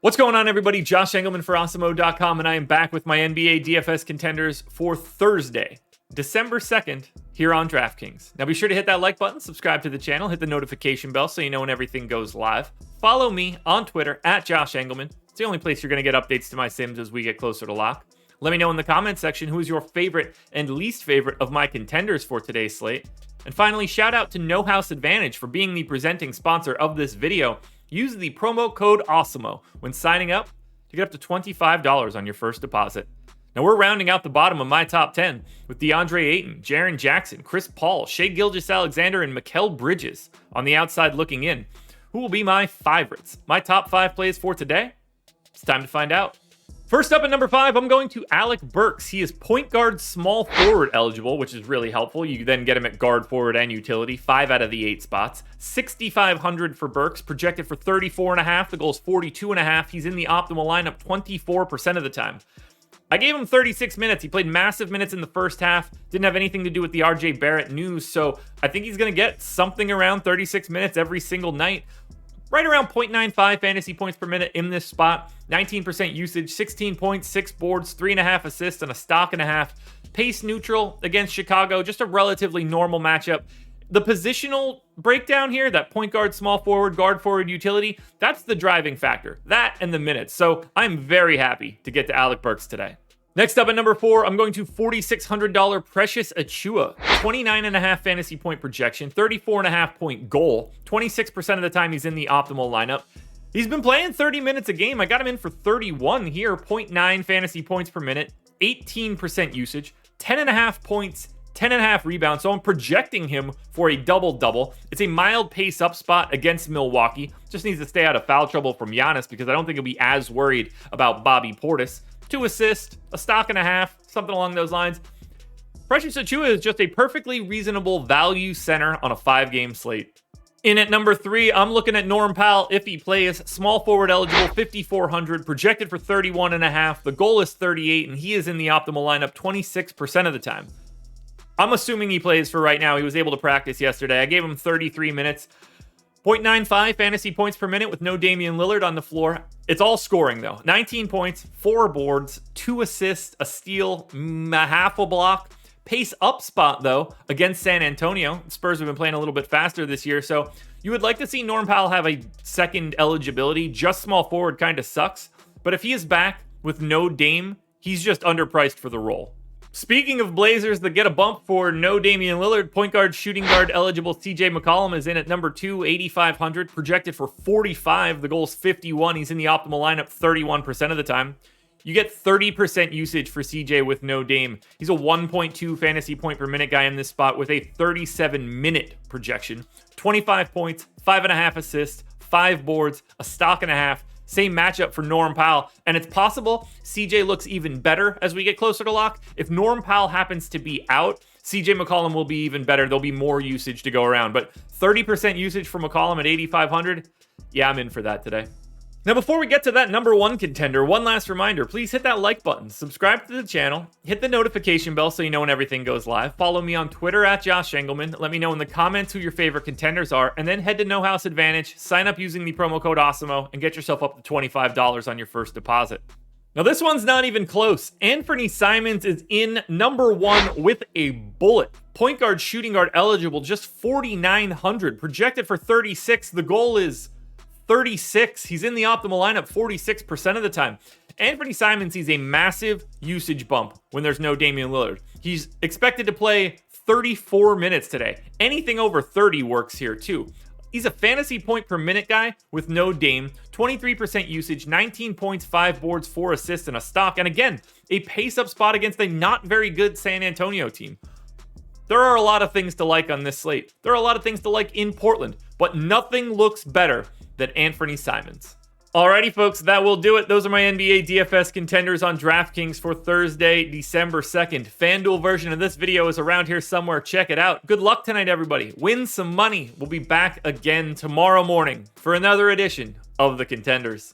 What's going on, everybody? Josh Engleman for Awesemo.com, and I am back with my NBA DFS contenders for Thursday, December 2nd, here on DraftKings. Now be sure to hit that like button, subscribe to the channel, hit the notification bell so you know when everything goes live. Follow me on Twitter at Josh Engleman. It's the only place you're going to get updates to my sims as we get closer to lock. Let me know in the comments section who is your favorite and least favorite of my contenders for today's slate. And finally, shout out to No House Advantage for being the presenting sponsor of this video. Use the promo code Awesemo when signing up to get up to $25 on your first deposit. Now we're rounding out the bottom of my top 10 with DeAndre Ayton, Jaren Jackson, Chris Paul, Shai Gilgeous-Alexander, and Mikal Bridges on the outside looking in. Who will be my favorites? My top 5 plays for today? It's time to find out. First up at number 5, I'm going to Alec Burks. He is point guard small forward eligible, which is really helpful. You then get him at guard forward and utility, 5 out of the 8 spots. 6,500 for Burks, projected for 34.5. The goal is 42.5. He's in the optimal lineup 24% of the time. I gave him 36 minutes. He played massive minutes in the first half. Didn't have anything to do with the RJ Barrett news, so I think he's going to get something around 36 minutes every single night. Right around 0.95 fantasy points per minute in this spot. 19% usage, 16 points, 6 boards, 3.5 assists, and a stock and a half. Pace neutral against Chicago, just a relatively normal matchup. The positional breakdown here, that point guard, small forward, guard forward, utility, that's the driving factor. That and the minutes. So I'm very happy to get to Alec Burks today. Next up at number 4, I'm going to $4,600 Precious Achiuwa. 29.5 fantasy point projection, 34.5 point goal. 26% of the time he's in the optimal lineup. He's been playing 30 minutes a game. I got him in for 31 here, 0.9 fantasy points per minute, 18% usage, 10.5 points, 10.5 rebounds. So I'm projecting him for a double-double. It's a mild pace up spot against Milwaukee. Just needs to stay out of foul trouble from Giannis because I don't think he'll be as worried about Bobby Portis. 2 assists, a stock and a half, something along those lines. Precious Achiuwa is just a perfectly reasonable value center on a 5-game slate. In at number 3, I'm looking at Norm Powell if he plays. Small forward eligible, 5,400, projected for 31.5. The goal is 38, and he is in the optimal lineup 26% of the time. I'm assuming he plays for right now. He was able to practice yesterday. I gave him 33 minutes. 0.95 fantasy points per minute with no Damian Lillard on the floor. It's all scoring, though. 19 points, 4 boards, 2 assists, a steal, a half a block. Pace up spot, though, against San Antonio. The Spurs have been playing a little bit faster this year, so you would like to see Norm Powell have a second eligibility. Just small forward kind of sucks, but if he is back with no Dame, he's just underpriced for the role. Speaking of Blazers that get a bump for no Damian Lillard, point guard, shooting guard eligible CJ McCollum is in at number 2, 8,500, projected for 45. The goal is 51. He's in the optimal lineup 31% of the time. You get 30% usage for CJ with no Dame. He's a 1.2 fantasy point per minute guy in this spot with a 37-minute projection. 25 points, 5.5 assists, 5 boards, a stock and a half. Same matchup for Norm Powell, and it's possible CJ looks even better as we get closer to lock. If Norm Powell happens to be out, CJ McCollum will be even better. There'll be more usage to go around, but 30% usage for McCollum at 8,500, yeah, I'm in for that today. Now, before we get to that number 1 contender, one last reminder, please hit that like button, subscribe to the channel, hit the notification bell so you know when everything goes live, follow me on Twitter at Josh Engleman, let me know in the comments who your favorite contenders are, and then head to No House Advantage, sign up using the promo code Awesemo, and get yourself up to $25 on your first deposit. Now, this one's not even close. Anthony Simons is in number 1 with a bullet. Point guard, shooting guard eligible, just 4,900, projected for 36. The goal is 36. He's in the optimal lineup 46% of the time. Anthony Simons sees a massive usage bump when there's no Damian Lillard. He's expected to play 34 minutes today. Anything over 30 works here too. He's a fantasy point per minute guy with no Dame, 23% usage, 19 points, 5 boards, 4 assists, and a stock. And again, a pace up spot against a not very good San Antonio team. There are a lot of things to like on this slate. There are a lot of things to like in Portland, but nothing looks better than Anthony Simons. Alrighty, folks, that will do it. Those are my NBA DFS contenders on DraftKings for Thursday, December 2nd. FanDuel version of this video is around here somewhere. Check it out. Good luck tonight, everybody. Win some money. We'll be back again tomorrow morning for another edition of the Contenders.